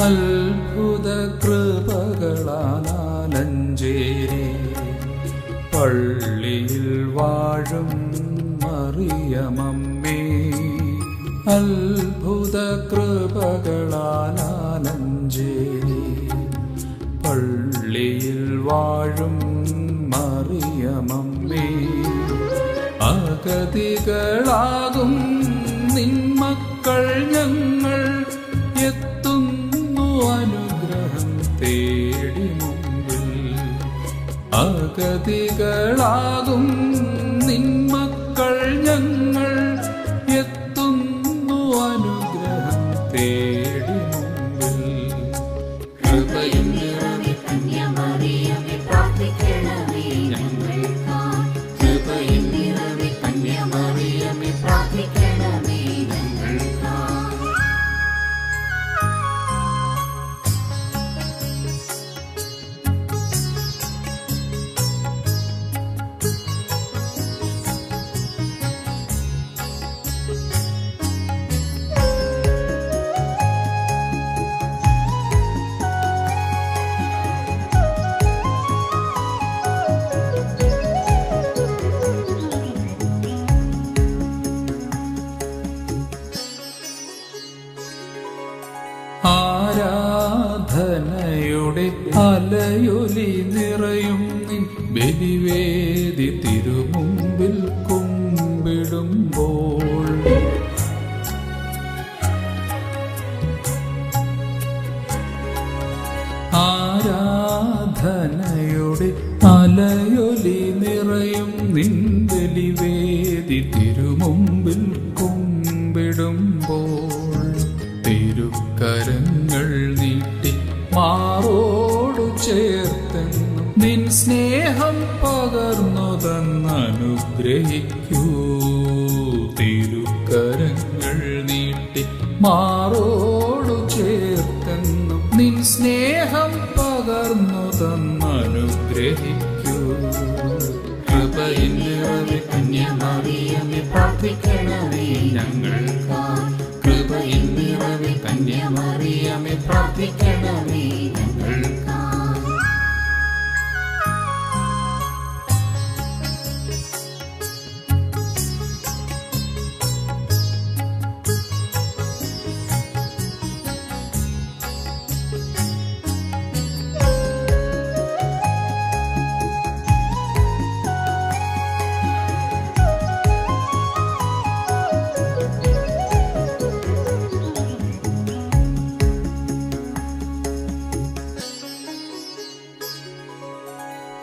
അത്ഭുത കൃപകളാലഞ്ചേരി പള്ളിയിൽ വാഴും മറിയമമ്മേ. അത്ഭുത കൃപകളാലഞ്ചേരി പള്ളിയിൽ വാഴും മറിയമമ്മേ. അഗതികളാകും നിൻമക്കൾ ഞങ്ങൾ എത്തുന്നു അനുഗ്രഹം തേടി മുമ്പിൽ. അഗതികളാകും നിൻമക്കൾ ഞങ്ങൾ എത്തുന്നു അനുഗ്രഹം തേടി മുമ്പിൽ. കൃപയും നിറഞ്ഞ കന്യമറിയമേ പ്രാർത്ഥിക്കണമേ ഞങ്ങൾക്കായി. കൃപയും നിറഞ്ഞ കന്യമറിയമേ പ്രാർത്ഥിക്കണമേ ഞങ്ങൾക്കായി. ആരാധനയുടെ അലയൊലി നിറയും നിൻ ബലിവേദി തിരുമുമ്പിൽ കുമ്പിടുമ്പോൾ. ആരാധനയുടെ അലയൊലി നിറയും നിൻ ബലിവേദി തിരുമുമ്പിൽ കുമ്പിടുമ്പോൾ. തിരുക്കരങ്ങൾ നീട്ടി മാറോടു ചേർത്തെന്നും നിൻ സ്നേഹം പകർന്നു തന്നനുഗ്രഹിക്കൂ. തിരുക്കരങ്ങൾ നീട്ടി മാറോടു ചേർത്തെന്നും നിൻ സ്നേഹം പകർന്നു തന്നനുഗ്രഹിക്കൂ. കൃപയിൽ നിറഞ്ഞ കന്യമറിയമേ പ്രാർത്ഥിക്കണമേ ഞങ്ങൾക്കായി. കൃപയിൽ നിറഞ്ഞ കന്യമറിയമേ പ്രാർത്ഥിക്കണമേ ഞങ്ങൾക്കായി.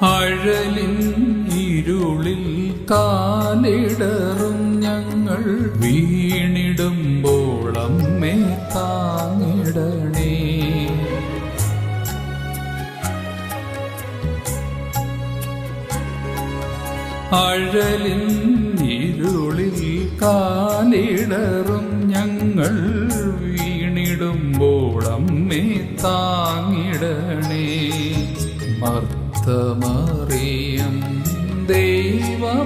അഴലിൻ ഇരുളിൽ കാലിടറും ഞങ്ങൾ വീണിടുമ്പോൾ അമ്മേ താങ്ങിടണേ. അഴലിൻ ഇരുളിൽ കാലിടറും ഞങ്ങൾ വീണിടുമ്പോൾ അമ്മേ താങ്ങിടണേ. മർത്തമറിയം ദൈവമാതാവേ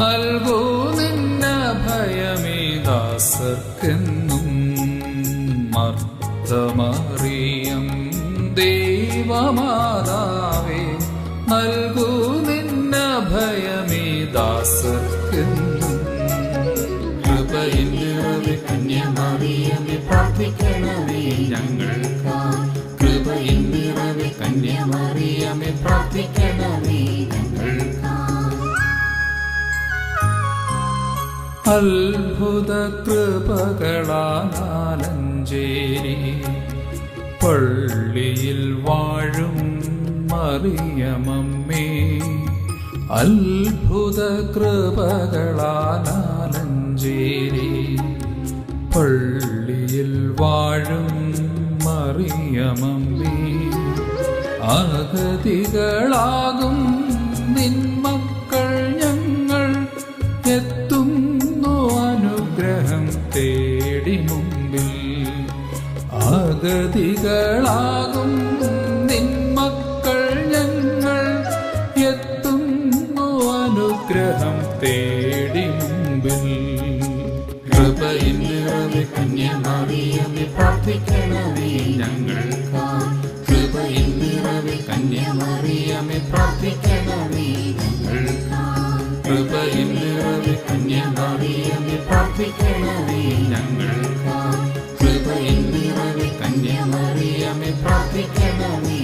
നൽകൂ നിന്നഭയമേ ദാസർക്കെന്നും. മർത്തമറിയം ദൈവമാതാവേ നൽകൂ നിന്നഭയമേ ദാസർക്കെന്നും. കൃപയിൽ നിറഞ്ഞ കന്യമറിയമേ പ്രാർത്ഥിക്കണമേ ഞങ്ങൾക്കായി. കൃപയിൽ നിറഞ്ഞ കന്യമറിയമേ പ്രാർത്ഥിക്കണമേ ഞങ്ങൾക്കായി. അത്ഭുത കൃപകളാലഞ്ചേരി പള്ളിയിൽ വാഴും മറിയമമ്മേ. അത്ഭുത കൃപകളാലഞ്ചേരി പള്ളിയിൽ വാഴും മറിയമമ്മേ. അഗതികളാകും നിൻമക്കൾ ഞങ്ങൾ എത്തുന്നു അനുഗ്രഹം തേടി മുമ്പിൽ. അഗതികളാകും നിൻമക്കൾ ഞങ്ങൾ എത്തുന്നു അനുഗ്രഹം തേടി മുമ്പിൽ. കൃപയിൽ നിറഞ്ഞ നിറവേ കന്യാമറിയമേ പ്രാർത്ഥിക്കണമേ ഞങ്ങൾക്കായി. കൃപയിൻ നിറവേ കന്യാമറിയമേ പ്രാർത്ഥിക്കണമേ ഞങ്ങൾക്കായി. കൃപയിൻ നിറവേ കന്യാമറിയമേ പ്രാർത്ഥിക്കണമേ ഞങ്ങൾക്കായി. കൃപയിൻ നിറവേ കന്യാമറിയമേ പ്രാർത്ഥിക്കണമേ